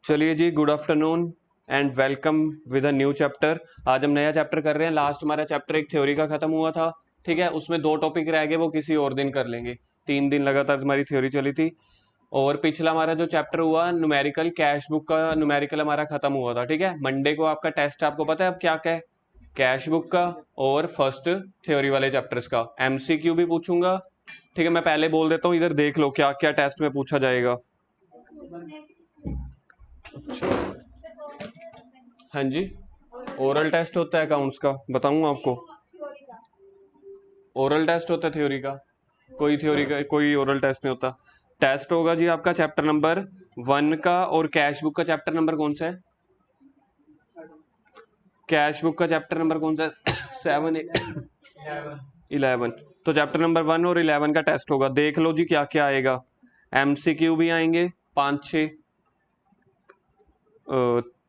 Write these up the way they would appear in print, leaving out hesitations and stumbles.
चलिए जी, good afternoon and welcome with a new chapter. आज हम नया चैप्टर कर रहे हैं। लास्ट हमारा चैप्टर एक थ्योरी का खत्म हुआ था, ठीक है। उसमें 2 टॉपिक रह गए, वो किसी और दिन कर लेंगे। 3 दिन लगातार हमारी थ्योरी चली थी। और पिछला हमारा जो चैप्टर हुआ न्यूमेरिकल, कैश बुक का न्यूमेरिकल हमारा खत्म हुआ था, ठीक है। मंडे को आपका टेस्ट, आपको पता है अब क्या क्या है? कैश बुक का और फर्स्ट थ्योरी वाले चैप्टर्स का एमसीक्यू भी पूछूंगा, ठीक है। मैं पहले बोल देता हूँ, इधर देख लो क्या क्या टेस्ट में पूछा जाएगा। हाँ जी, ओरल टेस्ट होता है अकाउंट्स का, बताऊंगा आपको। ओरल टेस्ट होता है थ्योरी का, कोई थ्योरी का कोई ओरल टेस्ट नहीं होता। टेस्ट होगा जी आपका चैप्टर नंबर 1 का। और कैश बुक का चैप्टर नंबर कौन सा है? कैश बुक का चैप्टर नंबर कौन सा है? 7, 11। तो चैप्टर नंबर 1 और 11 का टेस्ट होगा। देख लो जी क्या क्या आएगा। एमसीक्यू भी आएंगे 5-6,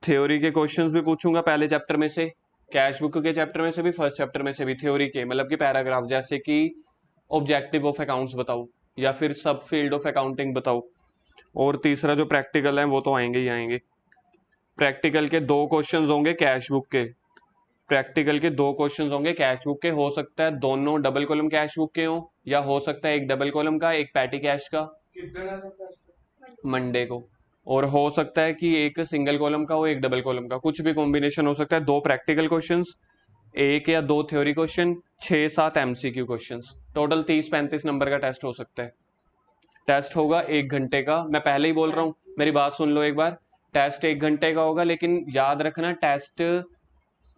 थ्योरी के क्वेश्चंस भी पूछूंगा पहले चैप्टर में से, कैश बुक के चैप्टर में से भी, फर्स्ट चैप्टर में से भी। थ्योरी के मतलब कि पैराग्राफ, जैसे कि ऑब्जेक्टिव ऑफ अकाउंट्स बताओ, या फिर सब फील्ड ऑफ अकाउंटिंग बताओ। और तीसरा जो प्रैक्टिकल है वो तो आएंगे ही आएंगे। प्रैक्टिकल के 2 क्वेश्चंस होंगे कैश बुक के। प्रैक्टिकल के 2 क्वेश्चंस होंगे कैश बुक के। हो सकता है दोनों डबल कॉलम कैश बुक के हो, या हो सकता है एक डबल कॉलम का एक पैटी कैश का, मंडे को। और हो सकता है कि एक सिंगल कॉलम का हो एक डबल कॉलम का, कुछ भी कॉम्बिनेशन हो सकता है। 2 प्रैक्टिकल क्वेश्चंस, 1 या 2 theory question, 6-7 MCQ questions. Total 30-35 number का टेस्ट हो सकता है। टेस्ट होगा 1 घंटे का। मैं पहले ही बोल रहा हूँ, मेरी बात सुन लो एक बार। टेस्ट 1 घंटे का होगा, लेकिन याद रखना टेस्ट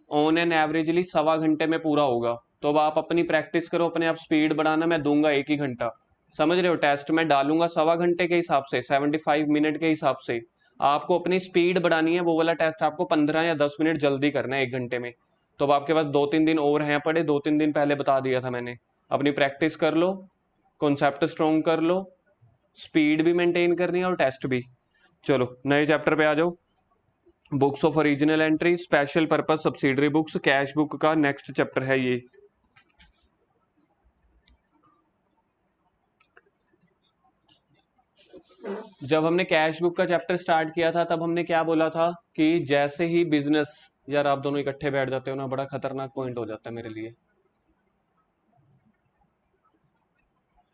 ऑन एन एवरेजली 1.25 घंटे में पूरा होगा। तो अब आप अपनी प्रैक्टिस करो, अपने आप स्पीड बढ़ाना। मैं दूंगा 1 ही घंटा, समझ रहे हो। टेस्ट में डालूंगा 1.25 घंटे के हिसाब से, 75 मिनट के हिसाब से। आपको अपनी स्पीड बढ़ानी है। वो वाला टेस्ट आपको 15 या 10 मिनट जल्दी करना है 1 घंटे में। तो अब आपके पास 2-3 दिन और हैं पड़े। 2-3 दिन पहले बता दिया था मैंने। अपनी प्रैक्टिस कर लो, कॉन्सेप्ट स्ट्रॉन्ग कर लो, स्पीड भी मेंटेन करनी है और टेस्ट भी। चलो नए चैप्टर पे आ जाओ। Books of original entry, special purpose subsidiary books, cash book का नेक्स्ट चैप्टर है ये। जब हमने कैश बुक का चैप्टर स्टार्ट किया था तब हमने क्या बोला था कि जैसे ही बिजनेस, यार आप दोनों इकट्ठे बैठ जाते हो ना, बड़ा खतरनाक पॉइंट हो जाता है मेरे लिए।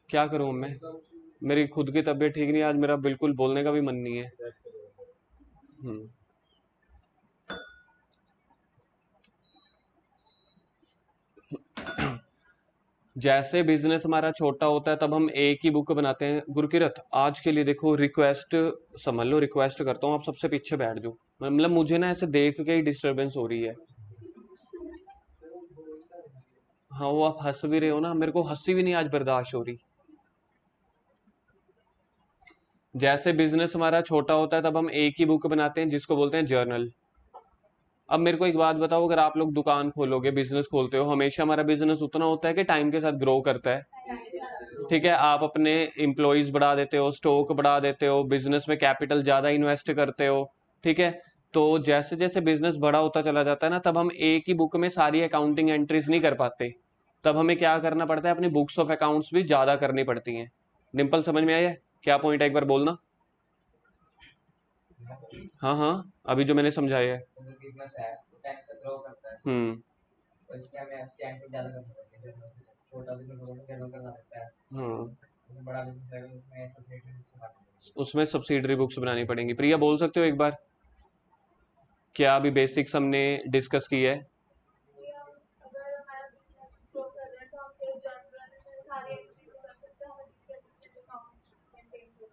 क्या करूं मैं, मेरी खुद की तबीयत ठीक नहीं, आज मेरा बिल्कुल बोलने का भी मन नहीं है। हम्म जैसे बिजनेस हमारा छोटा होता है तब हम एक ही बुक बनाते हैं। गुरकिरत, आज के लिए देखो रिक्वेस्ट, समझ लो रिक्वेस्ट करता हूँ, आप सबसे पीछे बैठ जाओ। मतलब मुझे ना ऐसे देख के ही डिस्टरबेंस हो रही है। हाँ, वो आप हंस भी रहे हो ना, मेरे को हंसी भी नहीं आज बर्दाश्त हो रही। जैसे बिजनेस हमारा छोटा होता है तब हम एक ही बुक बनाते हैं जिसको बोलते हैं जर्नल। अब मेरे को एक बात बताओ, अगर आप लोग दुकान खोलोगे, बिजनेस खोलते हो, हमेशा हमारा बिजनेस उतना होता है कि टाइम के साथ ग्रो करता है? ठीक है, आप अपने एम्प्लॉयज बढ़ा देते हो, स्टॉक बढ़ा देते हो, बिजनेस में कैपिटल ज्यादा इन्वेस्ट करते हो, ठीक है। तो जैसे जैसे बिजनेस बड़ा होता चला जाता है ना, तब हम एक ही बुक में सारी अकाउंटिंग एंट्रीज नहीं कर पाते। तब हमें क्या करना पड़ता है, अपनी बुक्स ऑफ अकाउंट्स भी ज्यादा करनी पड़ती हैं। डिम्पल, समझ में आया क्या पॉइंट है? एक बार बोलना। हाँ हाँ, अभी जो मैंने समझाया है। हम्म हाँ, उसमें सब्सिडरी बुक्स बनानी पड़ेंगी। प्रिया, बोल सकते हो एक बार, क्या अभी बेसिक्स हमने डिस्कस की है?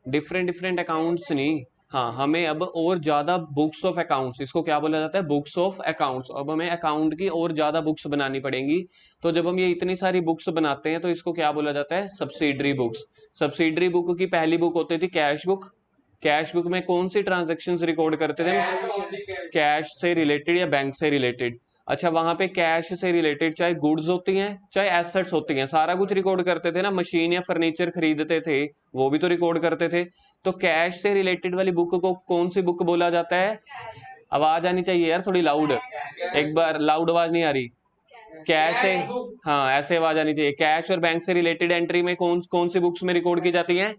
डिफरेंट डिफरेंट अकाउंट्स नहीं, हाँ, हमें अब और ज्यादा बुक्स ऑफ अकाउंट्स, इसको क्या बोला जाता है? Books of accounts. अब हमें अकाउंट की और ज्यादा बुक्स बनानी पड़ेंगी। तो जब हम ये इतनी सारी बुक्स बनाते हैं तो इसको क्या बोला जाता है? Subsidiary books. सब्सिडरी बुक की पहली बुक होती थी कैश बुक। कैश बुक में कौन सी ट्रांजेक्शन रिकॉर्ड करते थे? कैश से रिलेटेड या बैंक से रिलेटेड। अच्छा, वहां पे कैश से रिलेटेड चाहे गुड्स होती हैं चाहे एसेट्स होती हैं, सारा कुछ रिकॉर्ड करते थे ना। मशीन या फर्नीचर खरीदते थे, वो भी तो रिकॉर्ड करते थे। तो कैश से रिलेटेड वाली बुक को कौन सी बुक बोला जाता है? आवाज आनी चाहिए यार थोड़ी लाउड, एक बार लाउड आवाज नहीं आ रही। कैश है, हाँ ऐसे आवाज आनी चाहिए। कैश और बैंक से रिलेटेड एंट्री में कौन कौन सी बुक्स में रिकॉर्ड की जाती हैं?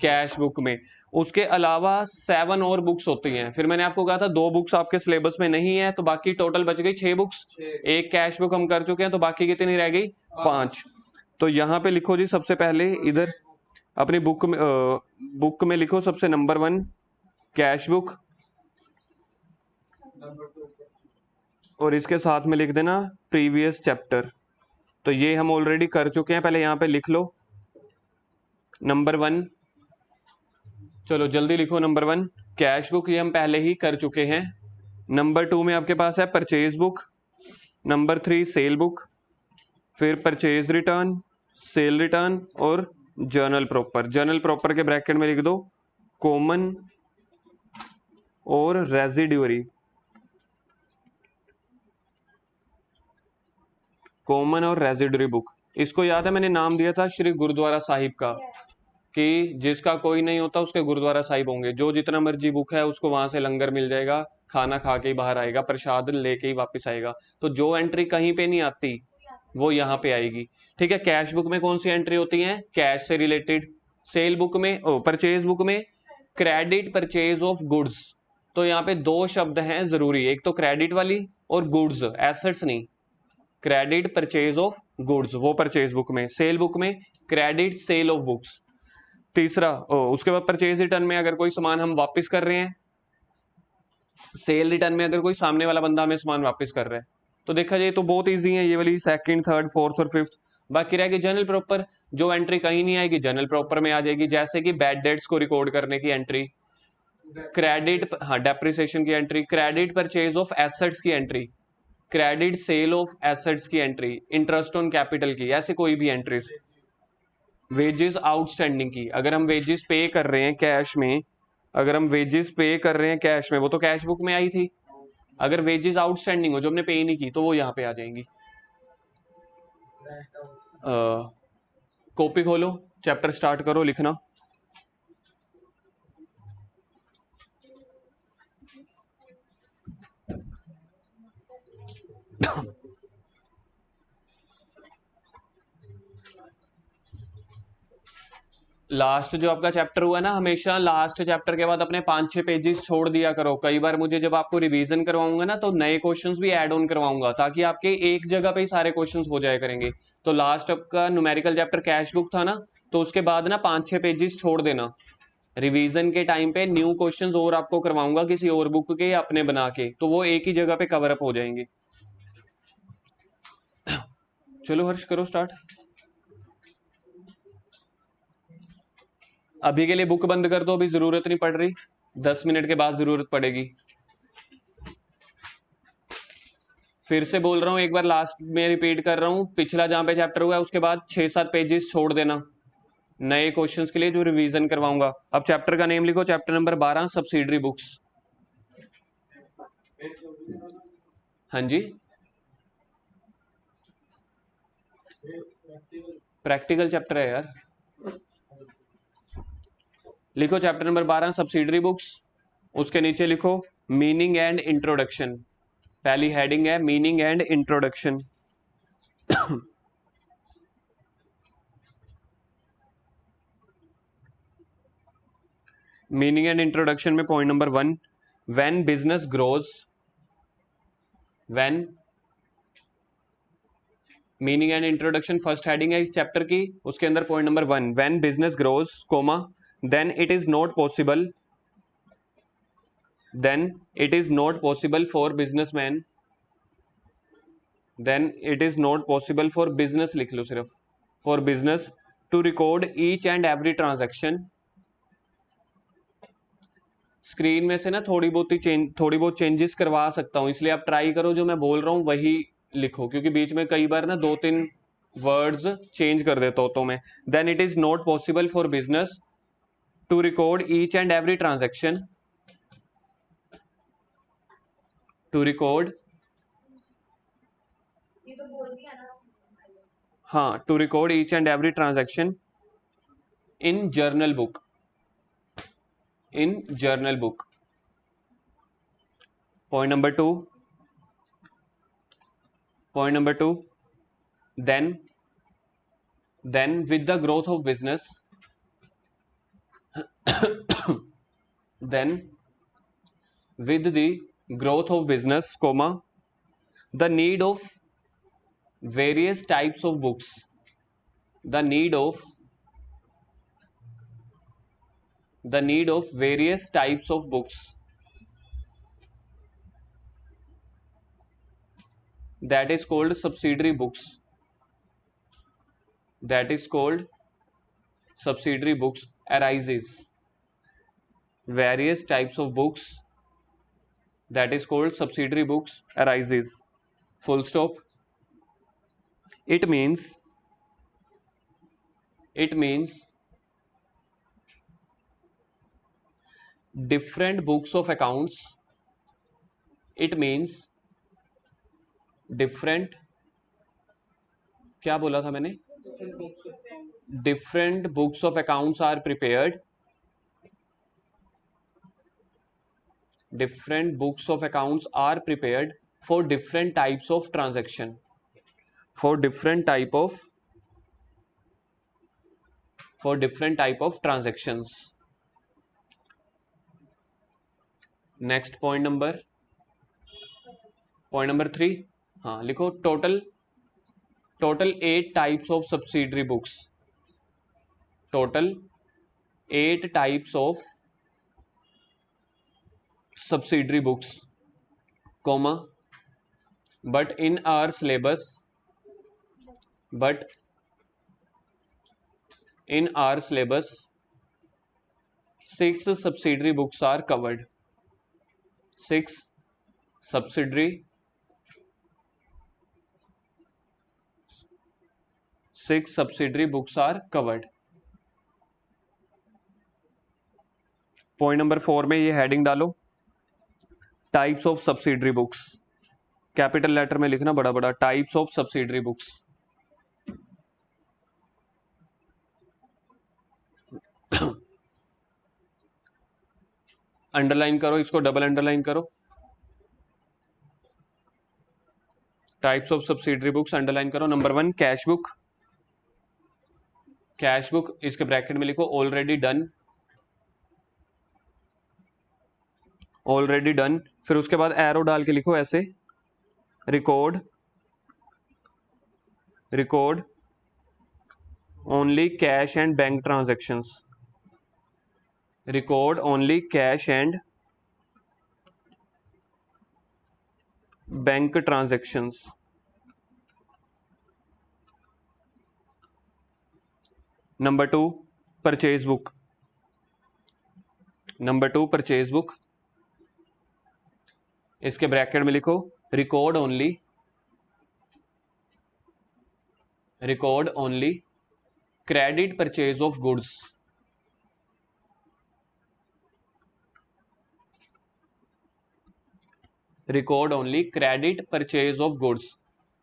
कैश बुक में। उसके अलावा 7 और बुक्स होती हैं। फिर मैंने आपको कहा था 2 बुक्स आपके सिलेबस में नहीं है, तो बाकी टोटल बच गई 6 बुक्स। एक कैश बुक हम कर चुके हैं, तो बाकी कितनी रह गई? 5। तो यहाँ पे लिखो जी, सबसे पहले इधर अपनी बुक में लिखो सबसे नंबर 1 कैश बुक, और इसके साथ में लिख देना प्रीवियस चैप्टर। तो ये हम ऑलरेडी कर चुके हैं, पहले यहाँ पे लिख लो नंबर 1। चलो जल्दी लिखो नंबर 1 कैश बुक, ये हम पहले ही कर चुके हैं। नंबर 2 में आपके पास है purchase book, number 3 cell book, फिर परचेज रिटर्न, सेल रिटर्न और जर्नल प्रॉपर। जर्नल प्रॉपर के ब्रैकेट में लिख दो कॉमन और रेजिड्यूरी। कॉमन और रेजिडरी बुक, इसको याद है मैंने नाम दिया था श्री गुरुद्वारा साहिब का, कि जिसका कोई नहीं होता उसके गुरुद्वारा साहिब होंगे। जो जितना मर्जी बुक है उसको वहां से लंगर मिल जाएगा, खाना खा के ही बाहर आएगा, प्रसाद लेके ही वापस आएगा। तो जो एंट्री कहीं पे नहीं आती वो यहाँ पे आएगी। ठीक है, कैश बुक में कौन सी एंट्री होती है? कैश से रिलेटेड। सेल बुक में परचेज बुक में क्रेडिट परचेज ऑफ गुड्स। तो यहाँ पे 2 शब्द हैं जरूरी, एक तो क्रेडिट वाली और गुड्स, एसेट्स नहीं। क्रेडिट परचेज ऑफ गुड्स वो परचेज बुक में। सेल बुक में क्रेडिट सेल ऑफ बुक्स। तीसरा उसके बाद परचेज रिटर्न में अगर कोई सामान हम वापस कर रहे हैं, सेल रिटर्न में अगर कोई सामने वाला बंदा हमें सामान वापस कर रहा है। तो देखा जाए तो बहुत इजी है ये वाली, सेकंड, थर्ड, फोर्थ और फिफ्थ। बाकी रहेगी जनरल प्रॉपर, जो एंट्री कहीं नहीं आएगी जनरल प्रॉपर में आ जाएगी, जैसे कि बैड डेट्स को रिकॉर्ड करने की एंट्री, क्रेडिट, हाँ डेप्रिसिएशन की entry, credit purchase of assets की entry, credit sale of assets की एंट्री, इंटरेस्ट ऑन कैपिटल की, ऐसे कोई भी एंट्रीज। वेजेस आउटस्टैंडिंग की, अगर हम वेजेस पे कर रहे हैं कैश में, अगर हम वेजेस पे कर रहे हैं कैश में, वो तो कैश बुक में आई थी। अगर वेजेस आउटस्टैंडिंग हो जो हमने पे नहीं की, तो वो यहाँ पे आ जाएंगी। कॉपी खोलो, चैप्टर स्टार्ट करो लिखना। लास्ट जो आपका चैप्टर हुआ ना, हमेशा लास्ट चैप्टर के बाद अपने 5-6 पेजेस छोड़ दिया करो। कई बार मुझे जब आपको रिवीजन करवाऊंगा ना, तो नए क्वेश्चंस भी ऐड ऑन करवाऊंगा, ताकि आपके एक जगह पे ही सारे क्वेश्चंस हो जाया करेंगे। तो लास्ट आपका न्यूमेरिकल चैप्टर कैश बुक था ना, तो उसके बाद ना 5-6 पेजेस छोड़ देना। रिवीजन के टाइम पे न्यू क्वेश्चंस और आपको करवाऊंगा किसी और बुक के अपने बना के, तो वो एक ही जगह पे कवर अप हो जाएंगे। चलो हर्ष करो स्टार्ट। अभी के लिए बुक बंद कर दो, अभी जरूरत नहीं पड़ रही, 10 मिनट के बाद जरूरत पड़ेगी। फिर से बोल रहा हूं, एक बार लास्ट में रिपीट कर रहा हूं, पिछला जहां पे चैप्टर हुआ है उसके बाद 6-7 पेजेस छोड़ देना नए क्वेश्चंस के लिए जो रिवीजन करवाऊंगा। अब चैप्टर का नेम लिखो, चैप्टर नंबर 12 सब्सिडरी बुक्स। हाँ जी, प्रैक्टिकल चैप्टर है यार। लिखो चैप्टर नंबर 12 सब्सिडरी बुक्स, उसके नीचे लिखो मीनिंग एंड इंट्रोडक्शन। पहली हेडिंग है meaning and introduction. Meaning and introduction में point number 1, when business grows, when, meaning and introduction first heading है इस चैप्टर की। उसके अंदर point number 1, when business grows comma then it is not possible, then it is not possible for businessman, then it is not possible for business, लिख लो सिर्फ, for business to record each and every transaction. Screen में से ना थोड़ी बहुत changes करवा सकता हूं, इसलिए आप ट्राई करो जो मैं बोल रहा हूं वही लिखो, क्योंकि बीच में कई बार ना 2-3 वर्ड्स चेंज कर देता हूं तो मैं। Then it is not possible for business to record each and every transaction, to record, हाँ, to record each and every transaction in journal book, in journal book. Point number 2, Point number 2, then with the growth of business, then with the growth of business, comma, the need of various types of books, the need of various types of books, that is called subsidiary books, that is called subsidiary books, arises. Various types of books, that is called subsidiary books, arises. Full stop. It means different books of accounts. It means different, क्या बोला था मैंने? Different books of accounts are prepared. Different books of accounts are prepared for different types of transaction. For different type of transactions. Next point number 3. हाँ लिखो total 8 types of subsidiary books. Total 8 types of subsidiary books, comma, but in our syllabus 6 subsidiary books are covered. 6 subsidiary books are covered. Point number 4 में ये heading डालो, types of subsidiary books, capital letter में लिखना बड़ा बड़ा, types of subsidiary books. Underline करो इसको, double underline करो. Types of subsidiary books underline करो. Number 1 cash book. Cash book इसके ब्रैकेट में लिखो ऑलरेडी डन. Already done. फिर उसके बाद एरो डाल के लिखो ऐसे, record only cash and bank transactions. Record only cash and bank transactions. Number 2 purchase book. Number 2 purchase book, इसके ब्रैकेट में लिखो record only credit purchase of goods. Record only credit purchase of goods.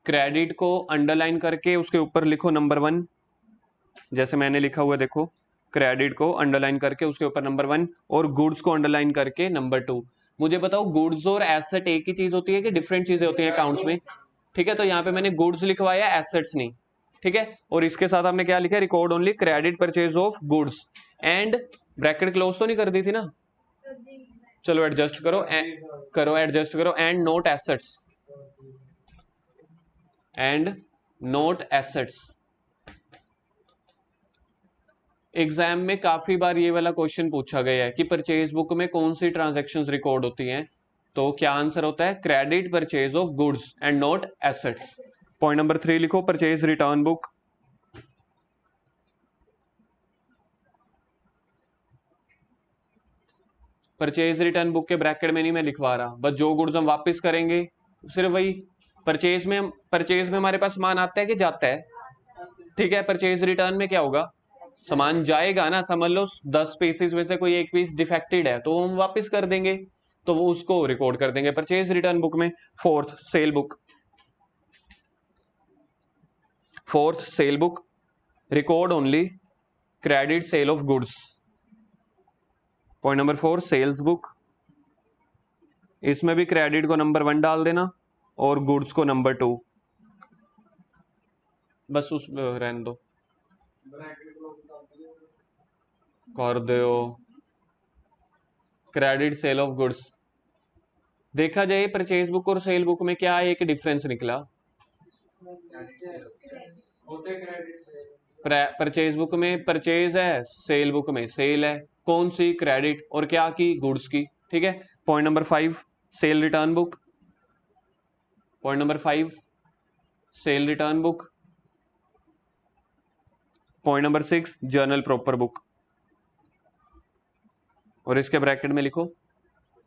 Credit को underline करके उसके ऊपर लिखो number 1, जैसे मैंने लिखा हुआ देखो, क्रेडिट को अंडरलाइन करके उसके ऊपर नंबर 1 और गुड्स को अंडरलाइन करके नंबर 2. मुझे बताओ गुड्स और एसेट एक ही चीज होती है कि डिफरेंट चीजें होती हैं अकाउंट्स में? ठीक है, तो यहाँ पे मैंने गुड्स लिखवाया, एसेट्स नहीं. ठीक है, और इसके साथ आपने क्या लिखा, record only credit purchase of goods and bracket close तो नहीं कर दी थी ना? चलो एडजस्ट करो एंड नोट एसेट्स. एग्जाम में काफी बार ये वाला क्वेश्चन पूछा गया है कि परचेज बुक में कौन सी ट्रांजैक्शंस रिकॉर्ड होती हैं, तो क्या आंसर होता है, credit purchase of goods and not assets. Point number 3 लिखो purchase return book. Purchase return book के ब्रैकेट में नहीं मैं लिखवा रहा, बस जो गुड्स हम वापस करेंगे सिर्फ वही. परचेज में हमारे पास सामान आता है कि जाता है? ठीक है, परचेज रिटर्न में क्या होगा, सामान जाएगा ना. समझ लो 10 पीसेस में से कोई एक पीस डिफेक्टेड है तो हम वापस कर देंगे, तो वो उसको रिकॉर्ड कर देंगे परचेज रिटर्न बुक में. Fourth sale book, record only credit sale of goods. Point number 4 sales book, इसमें भी क्रेडिट को नंबर 1 डाल देना और गुड्स को नंबर 2. बस उस रहने दो, कर दो। क्रेडिट सेल ऑफ गुड्स, देखा जाए परचेज बुक और सेल बुक में क्या एक डिफरेंस निकला? परचेज बुक में परचेज है, सेल बुक में सेल है। कौन सी? क्रेडिट। और क्या की? गुड्स की। ठीक है। Point number 5 cell return book. Point number 5 cell return book. Point number 6 journal proper book. और इसके ब्रैकेट में लिखो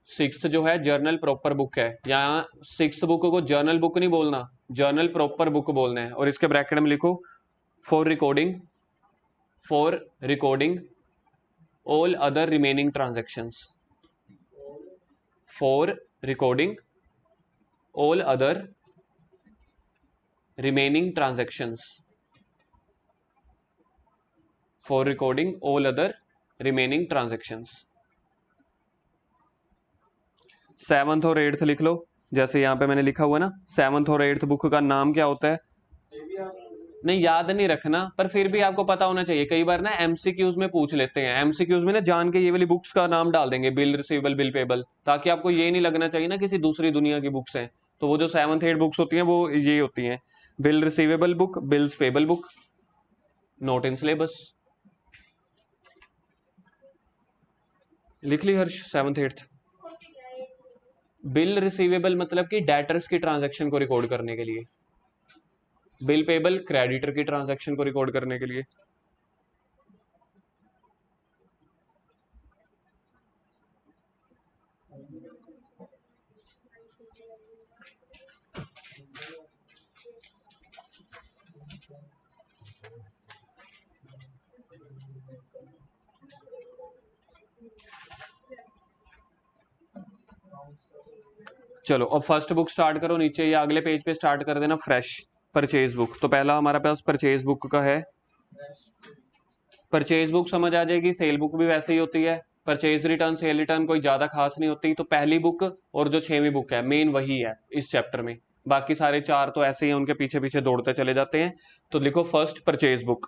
सिक्स्थ जो है जर्नल प्रॉपर बुक है। यहाँ सिक्स्थ बुक को जर्नल बुक नहीं बोलना, जर्नल प्रॉपर बुक बोलना है। और इसके ब्रैकेट में लिखो for recording all other remaining transactions. For recording all other remaining transactions. For recording all other remaining transactions. 7th और 8th लिख लो, जैसे यहाँ पे मैंने लिखा हुआ ना। 7th और 8th बुक का नाम क्या होता है? नहीं, याद नहीं रखना, पर फिर भी आपको पता होना चाहिए। कई बार ना एमसीक्यूज में पूछ लेते हैं, एमसीक्यूज में ना जान के ये वाली बुक्स का नाम डाल देंगे, बिल रिसीवेबल, बिल पेबल, ताकि आपको ये नहीं लगना चाहिए ना किसी दूसरी दुनिया की बुक्स हैं। तो वो जो 7th 8th बुक्स होती हैं वो ये होती हैं, bill receivable book, bills payable book, note in syllabus. लिख ली हर्ष 7th 8th? बिल रिसीवेबल मतलब कि डेटर्स की ट्रांजैक्शन को रिकॉर्ड करने के लिए, बिल पेबल क्रेडिटर की ट्रांजैक्शन को रिकॉर्ड करने के लिए। चलो अब फर्स्ट बुक स्टार्ट करो, नीचे या अगले पेज पे स्टार्ट कर देना फ्रेश परचेज बुक। तो पहला हमारे पास परचेज बुक का है। परचेज बुक समझ आ जाएगी, सेल बुक भी वैसे ही होती है। परचेज रिटर्न, सेल रिटर्न कोई ज्यादा खास नहीं होती। तो पहली बुक और जो 6वीं बुक है मेन वही है इस चैप्टर में, बाकी सारे 4 तो ऐसे ही उनके पीछे पीछे दौड़ते चले जाते हैं। तो लिखो first purchase book.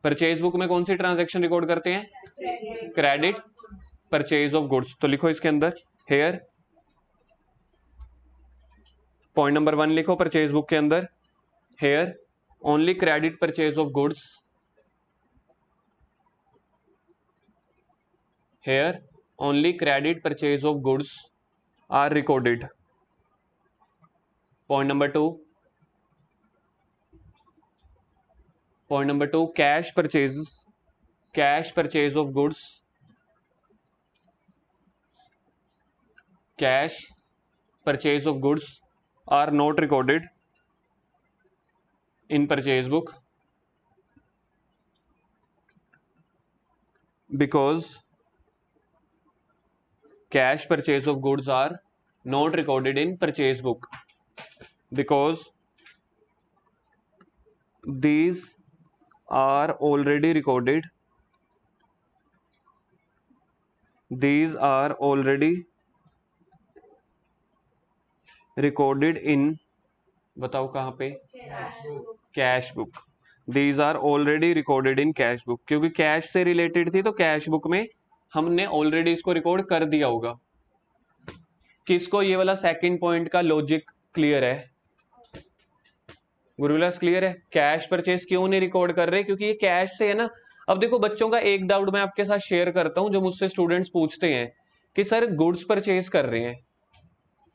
Purchase book में कौन सी ट्रांजेक्शन रिकॉर्ड करते हैं? Credit purchase of goods. तो लिखो इसके अंदर हेयर पॉइंट नंबर 1 लिखो परचेज बुक के अंदर, here only credit purchase of goods, here only credit purchase of goods are recorded. Point number 2, point number 2 cash purchase of goods, cash purchase of goods are not recorded in purchase book because cash purchase of goods are not recorded in purchase book because these are already recorded, these are already recorded in, बताओ कहाँ पे? Cash book. These are already recorded in cash book, क्योंकि कैश से related थी तो cash book में हमने ऑलरेडी इसको रिकॉर्ड कर दिया होगा। किसको ये वाला सेकंड पॉइंट का लॉजिक क्लियर है? गुरुविलास क्लियर है? कैश परचेज क्यों नहीं रिकॉर्ड कर रहे? क्योंकि ये कैश से है ना। अब देखो बच्चों का एक डाउट मैं आपके साथ शेयर करता हूं, जो मुझसे स्टूडेंट्स पूछते हैं कि सर गुड्स परचेज कर रहे हैं,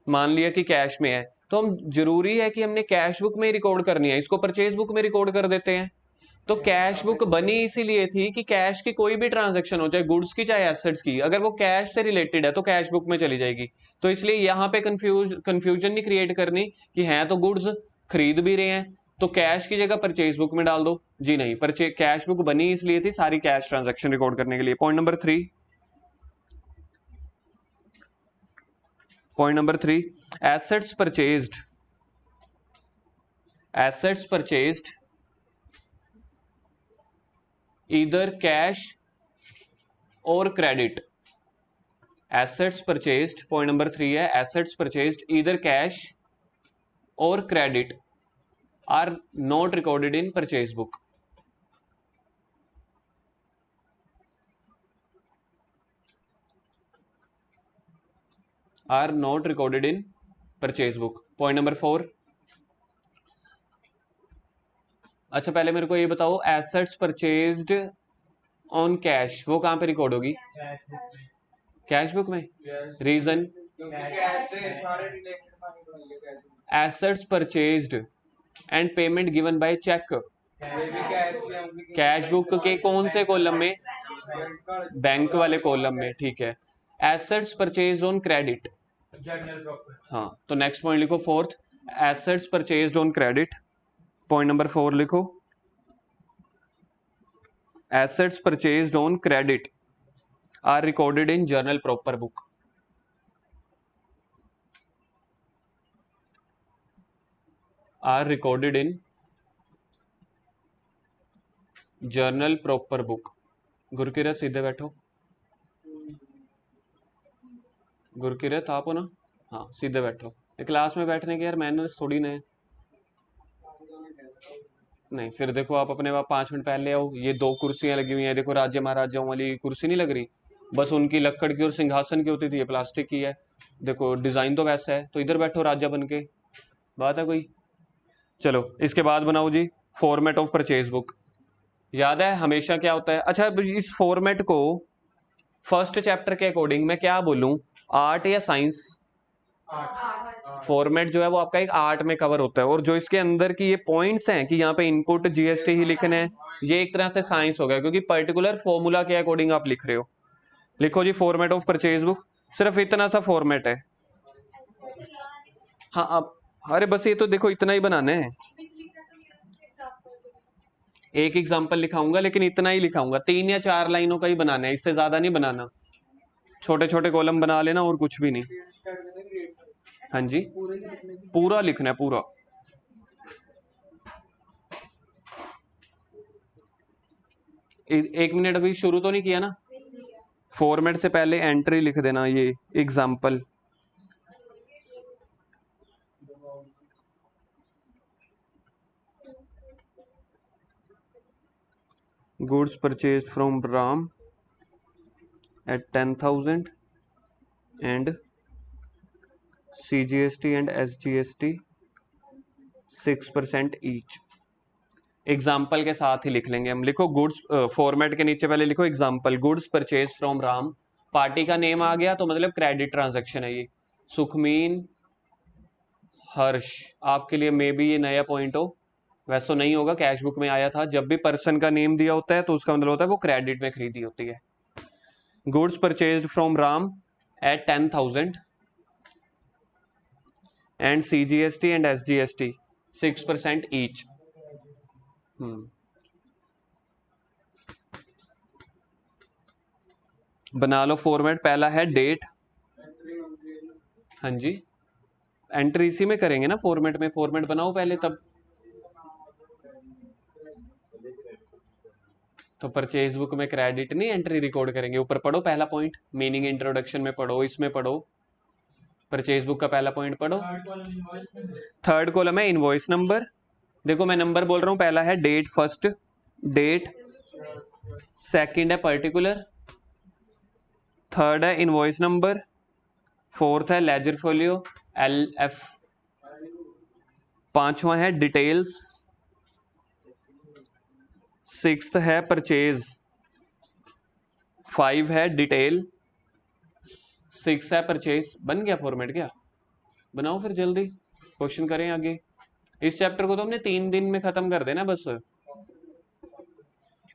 मान लिया कि कैश में है, तो हम जरूरी है कि हमने कैश बुक में रिकॉर्ड करनी है, इसको परचेज बुक में रिकॉर्ड कर देते हैं। तो कैश बुक बनी इसीलिए थी कि कैश की कोई भी ट्रांजैक्शन हो, चाहे गुड्स की चाहे एसेट्स की, अगर वो कैश से रिलेटेड है तो कैश बुक में चली जाएगी। तो इसलिए यहाँ पे कंफ्यूजन नहीं क्रिएट करनी कि है तो गुड्स खरीद भी रहे हैं तो कैश की जगह परचेज बुक में डाल दो। जी नहीं, कैश बुक बनी इसलिए थी सारी कैश ट्रांजैक्शन रिकॉर्ड करने के लिए। Point number 3, point number 3 assets purchased either cash or credit। assets purchased, point number 3 है एसेट्स परचेज्ड either cash और credit are not recorded in purchase book. Are not recorded in purchase book. Point number 4। अच्छा पहले मेरे को ये बताओ, assets purchased on cash वो कहां पे रिकॉर्ड होगी? कैश बुक में। Reason, assets purchased and payment given by cheque. Cash book के कौन से कॉलम में? बैंक वाले कॉलम में, ठीक है। एसेट्स परचेज ऑन क्रेडिट, हाँ तो नेक्स्ट पॉइंट लिखो fourth, assets purchased on credit. Point number 4 लिखो, assets purchased on credit are recorded in journal proper book. Are recorded in journal proper book. Gurkirat सीधे बैठो, गुरकिरत आप हो ना? हाँ सीधे बैठो। क्लास में बैठने के यार मैनर्स थोड़ी ना है। नहीं फिर देखो आप अपने वहाँ 5 मिनट पहले आओ, ये 2 कुर्सियां लगी हुई हैं, देखो राज्य महाराजाओं वाली कुर्सी नहीं लग रही, बस उनकी लक्कड़ की और सिंहासन की होती थी, ये प्लास्टिक की है। देखो डिजाइन तो वैसा है, तो इधर बैठो राजा बन के, बात है कोई? चलो इसके बाद बनाओ जी फॉर्मेट ऑफ परचेज बुक। याद है हमेशा क्या होता है? अच्छा इस फॉर्मेट को फर्स्ट चैप्टर के अकॉर्डिंग मैं क्या बोलूं, आर्ट या साइंस? फॉर्मेट जो है वो आपका एक आर्ट में कवर होता है, और जो इसके अंदर की ये पॉइंट्स हैं कि यहाँ पे इनपुट जीएसटी ही लिखना है, ये एक तरह से साइंस हो गया, क्योंकि पर्टिकुलर फॉर्मूला के अकॉर्डिंग आप लिख रहे हो। लिखो जी फॉर्मेट ऑफ परचेज बुक, सिर्फ इतना सा फॉर्मेट है। हाँ अब अरे बस ये तो देखो इतना ही बनाना है, एक एग्जाम्पल लिखाऊंगा लेकिन इतना ही लिखाऊंगा, 3 या 4 लाइनों का ही बनाना है, इससे ज्यादा नहीं बनाना। छोटे छोटे कॉलम बना लेना और कुछ भी नहीं। हाँ जी पूरा लिखना है पूरा। एक मिनट अभी शुरू तो नहीं किया ना? फॉर्मेट से पहले एंट्री लिख देना, ये example. Goods purchase from Ram at 10,000 and CGST and SGST 6% each. Example के साथ ही लिख लेंगे हम। लिखो गुड्स, फॉर्मेट के नीचे पहले लिखो example, goods purchase from Ram, party का नेम आ गया तो मतलब क्रेडिट ट्रांजैक्शन है ये। सुखमीन हर्ष, आपके लिए मे बी ये नया पॉइंट हो, वैसे तो नहीं होगा, कैश बुक में आया था, जब भी पर्सन का नेम दिया होता है तो उसका मतलब होता है वो क्रेडिट में खरीदी होती है। Goods purchase from Ram at 10,000 and CGST and SGST 6% each। बना लो फॉर्मेट, पहला है डेट। हाँ जी एंट्री इसी में करेंगे ना, फॉर्मेट में, फॉर्मेट बनाओ पहले तब तो परचेज बुक में क्रेडिट नहीं एंट्री रिकॉर्ड करेंगे। ऊपर पढ़ो पहला पॉइंट, मीनिंग इंट्रोडक्शन में पढ़ो, इसमें पढ़ो, परचेज बुक का पहला पॉइंट पढ़ो। थर्ड कॉलम है इनवॉइस नंबर। देखो मैं नंबर बोल रहा हूं, पहला है डेट, फर्स्ट डेट, सेकंड है पर्टिकुलर, थर्ड है इनवॉइस नंबर, फोर्थ है लेजर फोलियो LF, पांचवा है डिटेल्स, सिक्स्थ है परचेज, 5 है डिटेल, 6 है परचेज। बन गया फॉर्मेट क्या? बनाओ फिर जल्दी, क्वेश्चन करें आगे। इस चैप्टर को तो हमने 3 दिन में खत्म कर देना बस।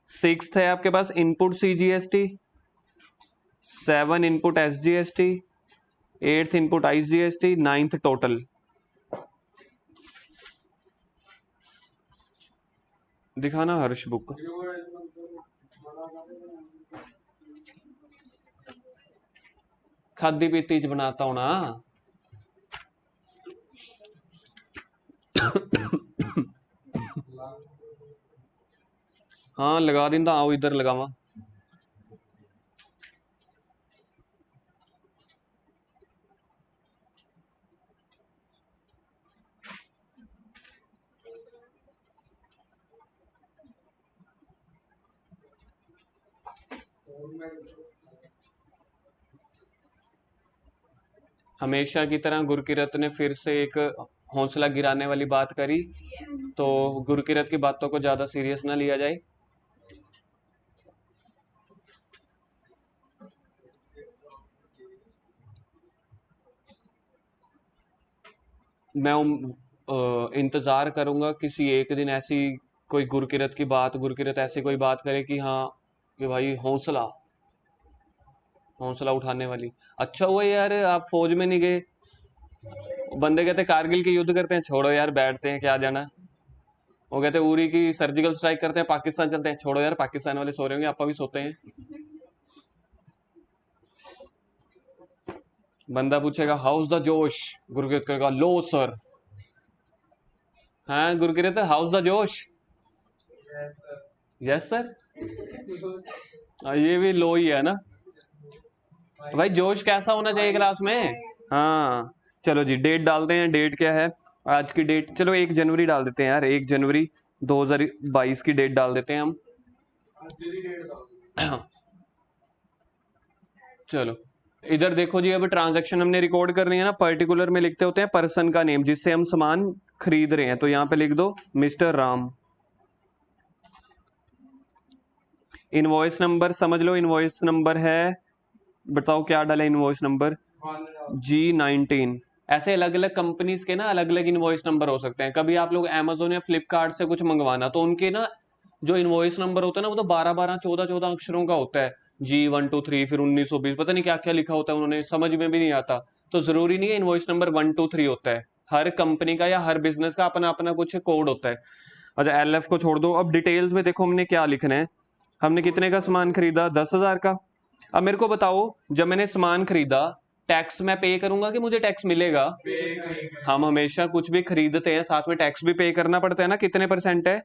सिक्स्थ है आपके पास input CGST, 7 input SGST, 8th input IGST, 9th total. दिखाना हर्ष बुक। खादी पीती च बनाता हूं ना। हाँ लगा दिंदा, आओ इधर लगावा। हमेशा की तरह गुरकिरत ने फिर से एक हौसला गिराने वाली बात करी, तो गुरकिरत की बातों को ज्यादा सीरियस ना लिया जाए। मैं इंतजार करूंगा किसी एक दिन ऐसी कोई गुरकिरत की बात, गुरकिरत ऐसी कोई बात करे कि हाँ कि भाई हौसला, हौसला उठाने वाली। अच्छा हुआ यार आप फौज में नहीं गए। बंदे कहते कारगिल के युद्ध करते हैं, छोड़ो यार बैठते हैं क्या जाना। वो कहते उरी की सर्जिकल स्ट्राइक करते हैं, पाकिस्तान चलते हैं, छोड़ो यार पाकिस्तान वाले सो रहे होंगे, आप भी सोते हैं। बंदा पूछेगा हाउस द जोश, गुरकिरत कहेगा लो सर। हाँ गुरकिरत हाउस द जोश, यस सर। ये भी लो ही है ना भाई, जोश कैसा होना चाहिए क्लास में। हाँ चलो जी डेट डालते हैं, डेट क्या है आज की डेट, चलो 1 जनवरी डाल देते हैं यार, 1 जनवरी 2022 की डेट डाल देते हैं हम। चलो इधर देखो जी, अब ट्रांजैक्शन हमने रिकॉर्ड करनी है ना, पर्टिकुलर में लिखते होते हैं पर्सन का नेम जिससे हम सामान खरीद रहे हैं, तो यहाँ पे लिख दो मिस्टर राम। इनवॉइस नंबर समझ लो, इनवॉइस नंबर है, बताओ क्या डाला इनवॉइस नंबर, G19। ऐसे अलग अलग कंपनीज के ना अलग अलग इनवॉइस नंबर हो सकते हैं। कभी आप लोग Amazon या फ्लिपकार्ट से कुछ मंगवाना, तो उनके ना जो इनवॉइस नंबर होता है ना, वो तो 12-12 14-14 अक्षरों का होता है। G123 फिर 1920 पता नहीं क्या क्या लिखा होता है, उन्होंने समझ में भी नहीं आता। तो जरूरी नहीं है इनवॉइस नंबर 123 होता है, हर कंपनी का या हर बिजनेस का अपना अपना कुछ कोड होता है। अच्छा LF को छोड़ दो, अब डिटेल्स में देखो हमने क्या लिखना है। हमने कितने का सामान खरीदा, 10,000 का। अब मेरे को बताओ जब मैंने सामान खरीदा, टैक्स मैं पे करूंगा कि मुझे टैक्स मिलेगा। हम हमेशा कुछ भी खरीदते हैं साथ में टैक्स भी पे करना पड़ता है ना, कितने परसेंट है,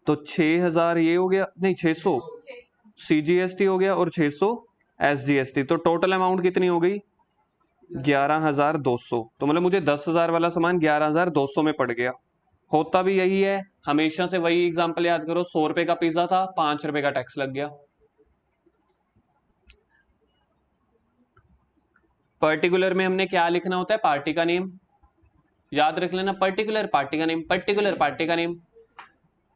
तो 6,000 ये हो गया, नहीं 600 CGST हो गया और 600 SGST, तो टोटल अमाउंट कितनी हो गई 11,200। तो मतलब मुझे 10,000 वाला सामान 11,200 में पड़ गया। होता भी यही है, हमेशा से वही एग्जांपल याद करो, 100 रुपए का पिज्जा था, 5 रुपए का टैक्स लग गया। पर्टिकुलर में हमने क्या लिखना होता है, पार्टी का नेम, याद रख लेना, पर्टिकुलर पार्टी का नेम, पर्टिकुलर पार्टी का नेम।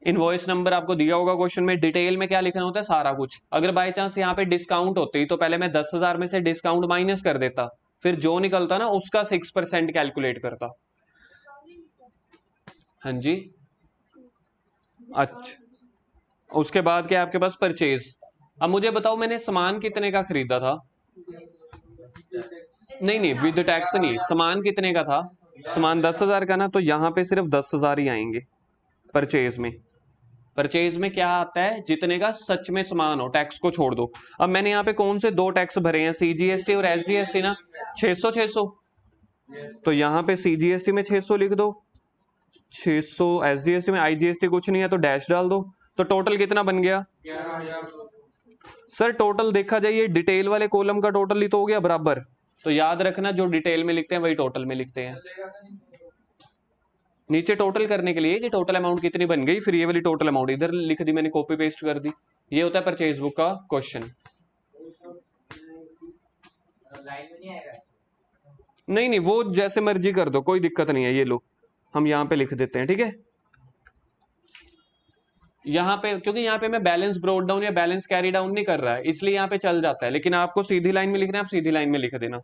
इनवॉइस नंबर आपको दिया होगा क्वेश्चन में, डिटेल में क्या लिखना होता है सारा कुछ। अगर बाय चांस यहाँ पे डिस्काउंट होती तो पहले मैं 10,000 में से डिस्काउंट माइनस कर देता, फिर जो निकलता ना उसका 6% कैलकुलेट करता। हाँ जी, अच्छा उसके बाद क्या आपके पास परचेज। अब मुझे बताओ मैंने सामान कितने का खरीदा था, नहीं नहीं विद टैक्स नहीं, सामान कितने का था, सामान 10,000 का ना, तो यहाँ पे सिर्फ 10,000 ही आएंगे परचेज में। परचेज में क्या आता है, जितने का सच में सामान हो, टैक्स को छोड़ दो। अब मैंने यहाँ पे कौन से दो टैक्स भरे हैं, CGST और SGST ना, 600 600, तो यहाँ पे CGST में 600 लिख दो, 600 SGST में, IGST कुछ नहीं है तो डैश डाल दो, तो टोटल कितना बन गया। सर टोटल देखा जाए ये डिटेल वाले कॉलम का टोटल ही तो हो गया बराबर, तो याद रखना जो डिटेल में लिखते हैं वही टोटल में लिखते हैं। नीचे टोटल करने के लिए कि टोटल अमाउंट कितनी बन गई, फिर ये वाली टोटल अमाउंट इधर लिख दी मैंने, कॉपी पेस्ट कर दी। ये होता है परचेज बुक का क्वेश्चन। नहीं नहीं वो जैसे मर्जी कर दो, कोई दिक्कत नहीं है, ये लो हम यहाँ पे लिख देते हैं, ठीक है। यहाँ पे क्योंकि यहाँ पे मैं बैलेंस ब्रोड डाउन या बैलेंस कैरी डाउन नहीं कर रहा है, इसलिए यहाँ पे चल जाता है, लेकिन आपको सीधी लाइन में लिखना है, आप सीधी लाइन में लिख देना।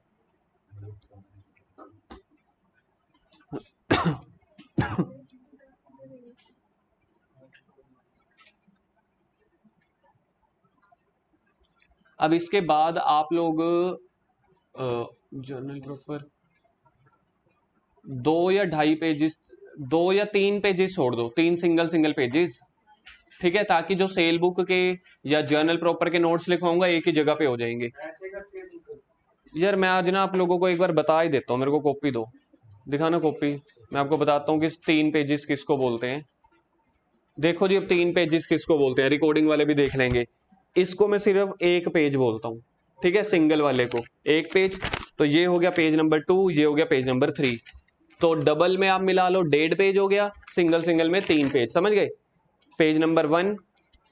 अब इसके बाद आप लोग जर्नल प्रॉपर 2 या 2.5 पेजेस, 2 या 3 पेजेस छोड़ दो, 3 सिंगल सिंगल पेजेस, ठीक है, ताकि जो सेल बुक के या जर्नल प्रॉपर के नोट्स लिखवाऊंगा एक ही जगह पे हो जाएंगे। यार मैं आज ना आप लोगों को एक बार बता ही देता हूँ, मेरे को कॉपी दो, दिखाना कॉपी, मैं आपको बताता हूँ कि 3 पेजेस किसको बोलते हैं। देखो जी अब 3 पेजेस किसको बोलते हैं, रिकॉर्डिंग वाले भी देख लेंगे। इसको मैं सिर्फ 1 पेज बोलता हूँ, ठीक है, सिंगल वाले को 1 पेज, तो ये हो गया पेज नंबर 2, ये हो गया पेज नंबर 3, तो डबल में आप मिला लो 1.5 पेज हो गया, सिंगल सिंगल में 3 पेज, समझ गए। पेज नंबर 1,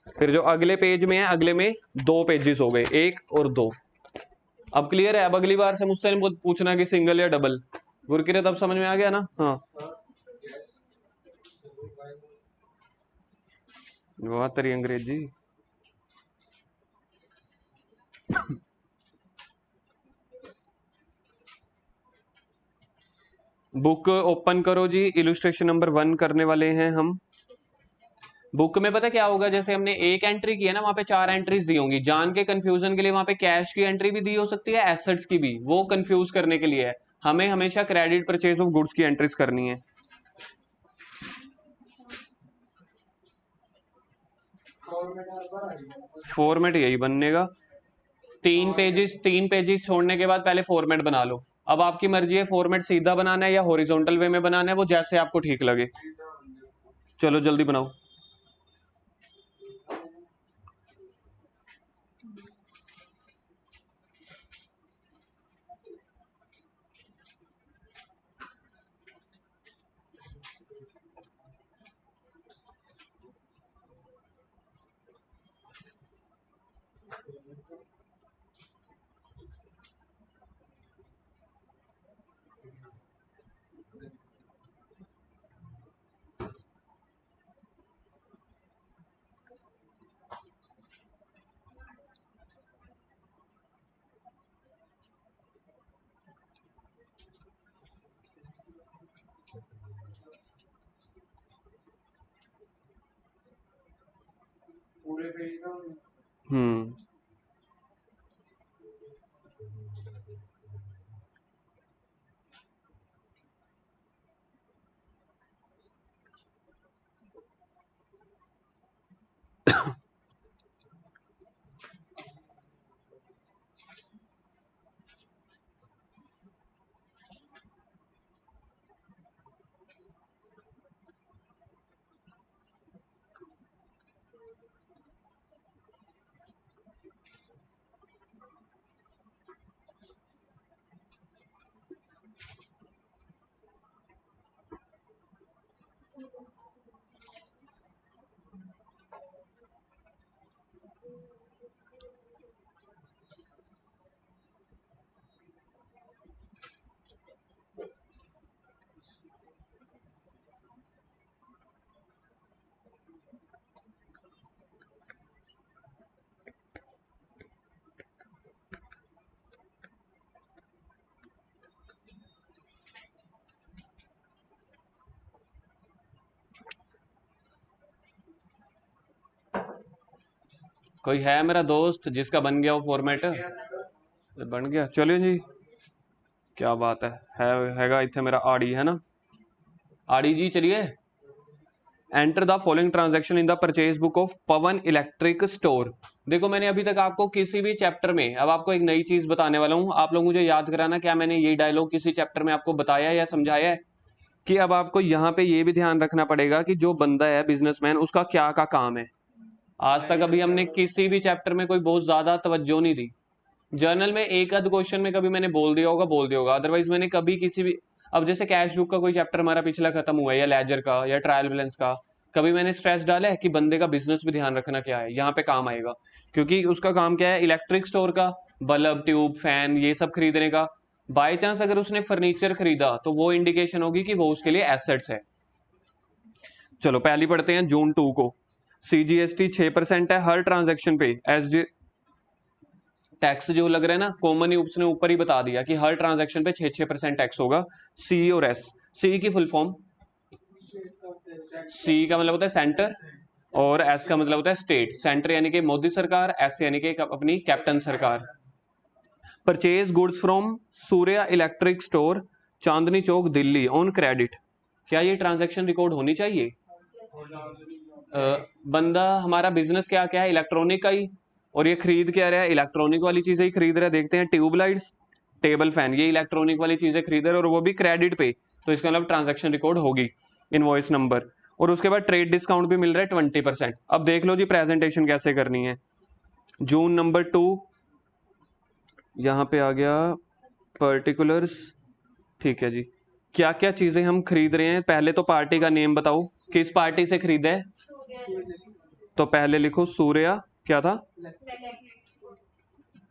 फिर जो अगले पेज में है, अगले में 2 पेजेस हो गए, 1 और 2। अब क्लियर है? अब अगली बार से मुझसे नहीं पूछना कि सिंगल या डबल। गुरकिरत अब समझ में आ गया ना? हाँ, वाह तेरी अंग्रेजी। बुक ओपन करो जी, इलुस्ट्रेशन नंबर 1 करने वाले हैं हम। बुक में पता क्या होगा, जैसे हमने एक एंट्री की है ना, वहां पे 4 एंट्रीज दी होंगी। जान के कंफ्यूजन के लिए वहां पे कैश की एंट्री भी दी हो सकती है, एसेट्स की भी, वो कंफ्यूज करने के लिए है। हमें हमेशा क्रेडिट परचेज ऑफ गुड्स की एंट्रीज करनी है। फॉर्मेट यही बननेगा। 3 पेजेस छोड़ने के बाद पहले फॉर्मेट बना लो। अब आपकी मर्जी है फॉर्मेट सीधा बनाना है या हॉरिजॉन्टल वे में बनाना है, वो जैसे आपको ठीक लगे। चलो जल्दी बनाओ। हम्म कोई है मेरा दोस्त जिसका बन गया वो फॉर्मेट? बन गया, चलिए जी, क्या बात है हैगा इतने मेरा आड़ी है ना। आड़ी जी चलिए। Enter the following transaction in the purchase book of Pawan electric store. देखो मैंने अभी तक आपको किसी भी चैप्टर में, अब आपको एक नई चीज बताने वाला हूं, आप लोग मुझे याद कराना क्या मैंने ये डायलॉग किसी चैप्टर में आपको बताया या समझाया है। कि अब आपको यहाँ पे ये भी ध्यान रखना पड़ेगा कि जो बंदा है बिजनेसमैन, उसका क्या का काम है। आज तक अभी हमने किसी भी चैप्टर में कोई बहुत ज्यादा तवज्जो नहीं दी। जर्नल में एक आध क्वेश्चन में कभी मैंने बोल दिया होगा, अदरवाइज मैंने कभी किसी भी, अब जैसे कैश बुक का कोई चैप्टर हमारा पिछला खत्म हुआ है, या लेजर का या ट्रायल बैलेंस का, कभी मैंने स्ट्रेस डाला है कि बंदे का बिजनेस भी ध्यान रखना क्या है, यहाँ पे काम आएगा। क्योंकि उसका काम क्या है, इलेक्ट्रिक स्टोर का बल्ब ट्यूब फैन ये सब खरीदने का। बाई चांस अगर उसने फर्नीचर खरीदा तो वो इंडिकेशन होगी कि वो उसके लिए एसेट्स है। चलो पहली पढ़ते हैं जून 2 को। सीजीएसटी 6% है हर ट्रांजेक्शन पे। एस टैक्स जो लग रहा है ना, कॉमन ही उसने ऊपर ही बता दिया कि हर ट्रांजैक्शन पे 6% टैक्स होगा। सी और एस, सी की फुल फॉर्म, सी का मतलब होता है सेंटर और एस का मतलब होता है स्टेट। सेंटर यानी कि मोदी सरकार, एस यानी कि अपनी कैप्टन सरकार। Purchase goods from Surya electric store Chandni Chowk Delhi on credit. क्या ये ट्रांजैक्शन रिकॉर्ड होनी चाहिए? बंदा हमारा बिजनेस क्या क्या है, इलेक्ट्रॉनिक का ही, और ये खरीद क्या रहा है, इलेक्ट्रॉनिक वाली चीजें ही खरीद रहा है। देखते हैं ट्यूबलाइट्स टेबल फैन, ये इलेक्ट्रॉनिक वाली चीजें खरीद रहे और वो भी क्रेडिट पे, तो इसका मतलब ट्रांजैक्शन रिकॉर्ड होगी, इनवॉइस नंबर। और उसके बाद ट्रेड डिस्काउंट भी मिल रहा है 20%। अब देख लो जी प्रेजेंटेशन कैसे करनी है। जून नंबर 2 यहाँ पे आ गया, पर्टिकुलर्स। ठीक है जी, क्या क्या चीजें हम खरीद रहे हैं, पहले तो पार्टी का नेम बताओ, किस पार्टी से खरीदा है? तो पहले लिखो सूर्या, क्या था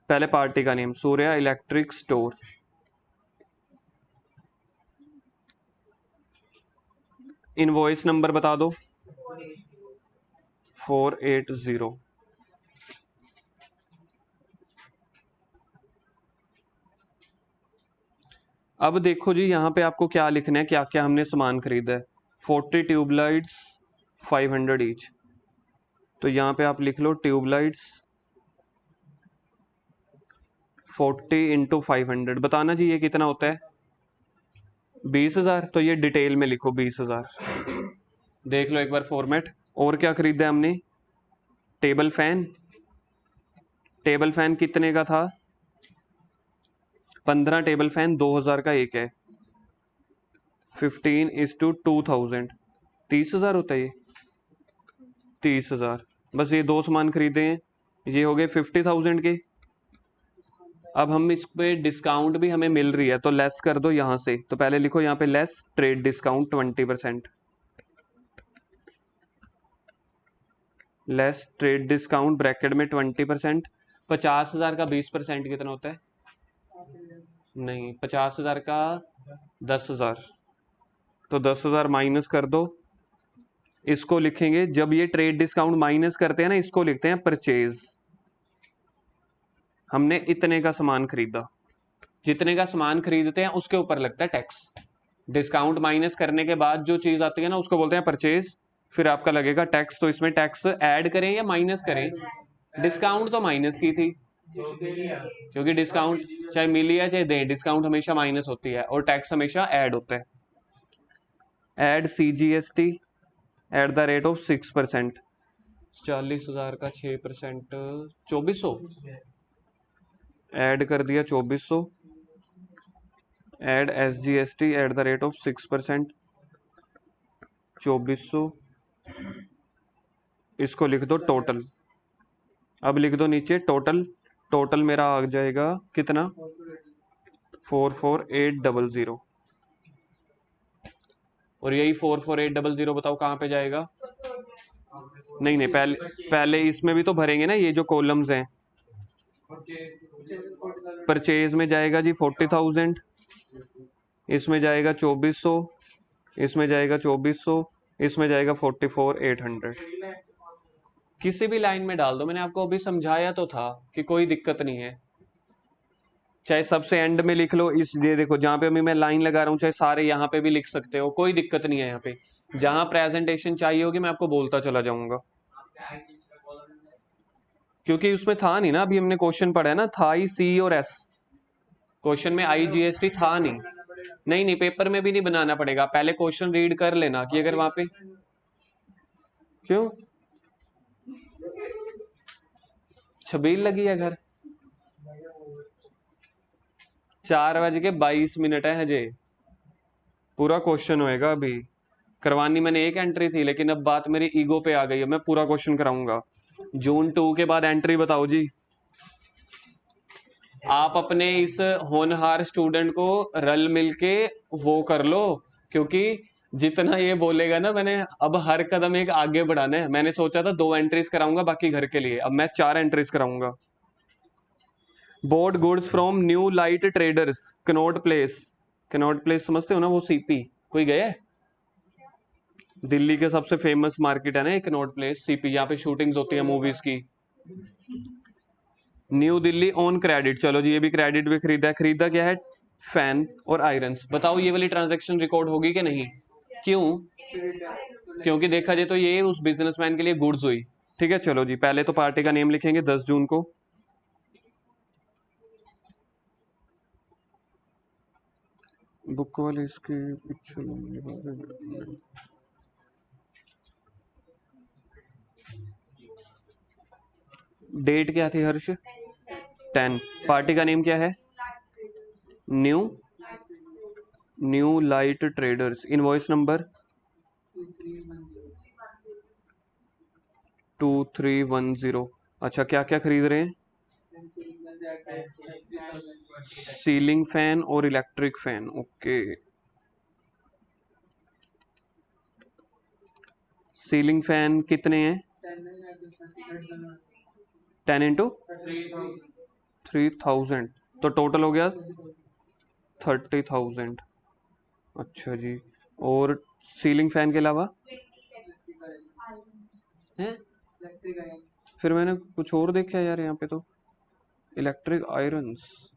पहले पार्टी का name, Surya electric store. Invoice number बता दो, 480। अब देखो जी यहाँ पे आपको क्या लिखना है, क्या क्या हमने सामान खरीदा है। 40 ट्यूबलाइट्स 500 ईच, तो यहाँ पे आप लिख लो ट्यूबलाइट्स 40 × 500। बताना जी ये कितना होता है, 20,000। तो ये डिटेल में लिखो 20,000। देख लो एक बार फॉर्मेट। और क्या खरीदा है हमने, टेबल फैन। टेबल फैन कितने का था, 15 टेबल फैन 2,000 का एक है। 15:2000, 30,000 होता है ये, 30,000। बस ये दो सामान खरीदे हैं, ये हो गए 50,000 के। अब हम इस पे डिस्काउंट भी हमें मिल रही है तो लेस कर दो यहाँ से। तो पहले लिखो यहाँ पे less trade discount 20%। Less trade discount bracket में 20%। 50,000 का 20% कितना होता है, नहीं 50,000 का 10,000, तो 10,000 माइनस कर दो। इसको लिखेंगे, जब ये ट्रेड डिस्काउंट माइनस करते हैं ना, इसको लिखते हैं परचेज। हमने इतने का सामान खरीदा, जितने का सामान खरीदते हैं उसके ऊपर लगता है टैक्स। डिस्काउंट माइनस करने के बाद जो चीज आती है ना उसको बोलते हैं परचेज, फिर आपका लगेगा टैक्स। तो इसमें टैक्स ऐड करें या माइनस करें, डिस्काउंट तो माइनस की थी क्योंकि डिस्काउंट चाहे मिली या चाहे दें, डिस्काउंट हमेशा माइनस होती है और टैक्स हमेशा ऐड होता है। Add CGST at the rate of 6%। 40,000 का 6%, 2400 ऐड कर दिया, 2400। Add SGST at the rate of 6%, 2400। इसको लिख दो टोटल। अब लिख दो नीचे टोटल। टोटल मेरा आ जाएगा कितना, 44800। और यही 44800 बताओ कहाँ पे जाएगा, नहीं नहीं पहले इसमें भी तो भरेंगे ना, ये जो कॉलम्स हैं। परचेज में जाएगा जी 40,000, इसमें जाएगा 2400, इसमें जाएगा 2400, इसमें जाएगा 44,800। किसी भी लाइन में डाल दो, मैंने आपको अभी समझाया तो था कि कोई दिक्कत नहीं है। चाहे सबसे एंड में लिख लो, इस ये देखो जहां पे अभी मैं लाइन लगा रहा हूँ, चाहे सारे यहाँ पे भी लिख सकते हो, कोई दिक्कत नहीं है। यहाँ पे जहां प्रेजेंटेशन चाहिए होगी मैं आपको बोलता चला जाऊंगा, क्योंकि उसमें था नहीं ना, अभी हमने क्वेश्चन पढ़ा है ना, था ही C और S। क्वेश्चन में IGST था नहीं। नहीं नहीं पेपर में भी नहीं बनाना पड़ेगा, पहले क्वेश्चन रीड कर लेना कि अगर वहां पे, क्यों छबील लगी है घर, 4:22 है हजे, पूरा क्वेश्चन होएगा। अभी करवानी मैंने एक एंट्री थी, लेकिन अब बात मेरी ईगो पे आ गई है, मैं पूरा क्वेश्चन कराऊंगा। जून 2 के बाद एंट्री बताओ जी। आप अपने इस होनहार स्टूडेंट को रल मिलके वो कर लो, क्योंकि जितना ये बोलेगा ना, मैंने अब हर कदम एक आगे बढ़ाना है। मैंने सोचा था 2 एंट्रीज कराऊंगा बाकी घर के लिए, अब मैं 4 एंट्रीज कराऊंगा। Board goods from new light traders Connaught place. Connaught place समझते हो ना, वो CP कोई गया है, दिल्ली के सबसे फेमस मार्केट है ना एक कनॉट प्लेस CP, यहाँ पे शूटिंग्स होती है मूवीज की। न्यू दिल्ली ऑन क्रेडिट, चलो जी ये भी क्रेडिट पे खरीदा है। खरीदा क्या है, फैन और आयरन्स। बताओ ये वाली ट्रांजैक्शन रिकॉर्ड होगी कि नहीं, क्यों, क्योंकि देखा जाए तो ये उस बिजनेसमैन के लिए गुड्स हुई। ठीक है चलो जी, पहले तो पार्टी का नेम लिखेंगे 10 जून को। बुक वाले इसके पीछे डेट क्या थी हर्ष, 10। पार्टी का नेम क्या है, new light traders. Invoice number 2310। अच्छा क्या क्या खरीद रहे हैं, सीलिंग फैन और electric fan, okay. Ceiling fan कितने हैं, 10 इंटू 3000, तो टोटल हो गया 30,000। अच्छा जी, और सीलिंग फैन के अलावा है? फिर मैंने कुछ और देखा यार यहाँ पे तो, इलेक्ट्रिक आयरन्स।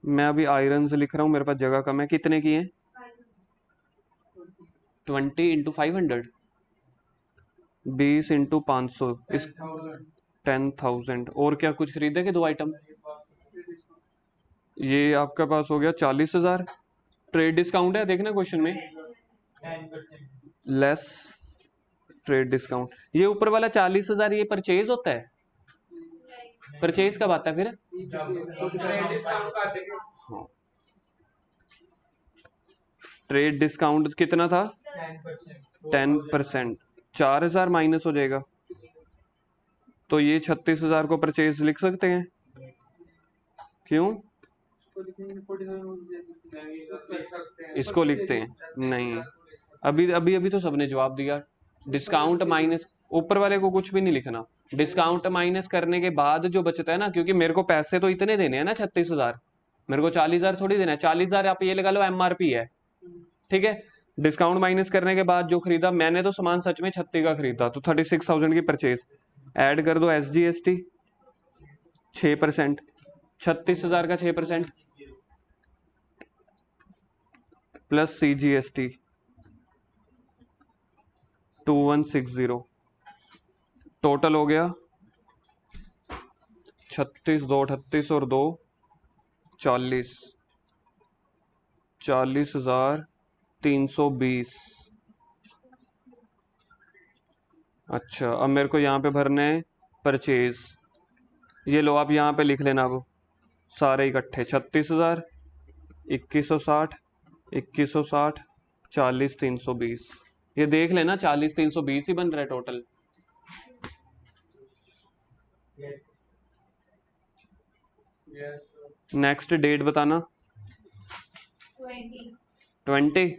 मैं अभी आयरन्स लिख रहा हूँ, मेरे पास जगह कम है। कितने की है? 20 इंटू 500, 20 इंटू 500, इस 10,000। और क्या कुछ खरीदे के 2 आइटम? ये आपका पास हो गया 40,000। ट्रेड डिस्काउंट है, देखना क्वेश्चन में, लेस ट्रेड डिस्काउंट। ये ऊपर वाला 40,000 ये परचेज होता है? परचेज कब आता है फिर? हाँ, ट्रेड डिस्काउंट कितना था? 10%। 4,000 माइनस हो जाएगा, तो ये 36,000 को परचेज लिख सकते हैं। क्यों? इसको लिखते हैं? नहीं, अभी अभी अभी तो सबने जवाब दिया। डिस्काउंट माइनस, ऊपर वाले को कुछ भी नहीं लिखना। डिस्काउंट माइनस करने के बाद जो बचता है ना, क्योंकि मेरे को पैसे तो इतने देने हैं ना 36,000, मेरे को 40,000 थोड़ी देना है। 40,000 आप ये लगा लो एमआरपी है, ठीक है। डिस्काउंट माइनस करने के बाद जो खरीदा, मैंने तो सामान सच में 36 का खरीदा, तो 36,000 की परचेज। ऐड कर दो SGST 6%, 36,000 का 6% प्लस CGST 2160, टोटल हो गया 36, 2 38 और 2 40, 40,320। अच्छा, अब मेरे को यहाँ पे भरने हैं परचेज। ये लो आप यहाँ पे लिख लेना, अब सारे इकट्ठे 36,000, 2160, 2160, 40,320। ये देख लेना 40,320 ही बन रहा है टोटल। नेक्स्ट डेट बताना। 20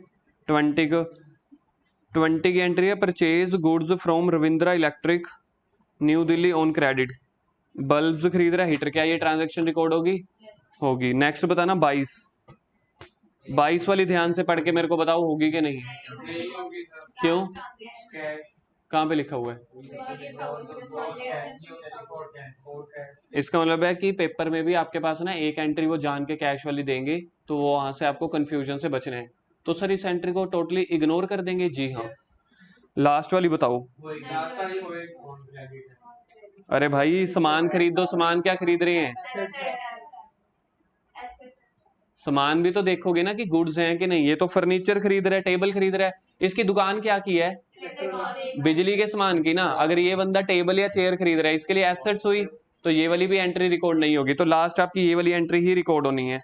को 20 की एंट्री है, purchase goods from Ravindra electric new Delhi on credit. Bulbs खरीद रहा है, हीटर, क्या ये ट्रांजैक्शन रिकॉर्ड होगी? होगी। नेक्स्ट बताना 22 वाली ध्यान से पढ़ के मेरे को बताओ होगी कि नहीं? क्यों? कहाँ पे लिखा हुआ है? इसका मतलब है कि पेपर में भी आपके पास ना एक एंट्री वो जान के कैश वाली देंगे, तो वो वहां से आपको कंफ्यूजन से बचना है। तो सर इस एंट्री को टोटली इग्नोर कर देंगे? जी हाँ। लास्ट वाली बताओ। अरे भाई सामान खरीद दो, सामान क्या खरीद रहे हैं? सामान भी तो देखोगे ना कि गुड्स हैं कि नहीं। ये तो फर्नीचर खरीद रहा है, टेबल खरीद रहा है, इसकी दुकान क्या की है? बिजली के सामान की ना। अगर ये बंदा टेबल या चेयर खरीद रहा है, इसके लिए एसेट्स हुई, तो ये वाली भी एंट्री रिकॉर्ड नहीं होगी। तो लास्ट आपकी ये वाली एंट्री ही रिकॉर्ड होनी है,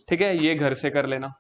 ठीक है। ये घर से कर लेना।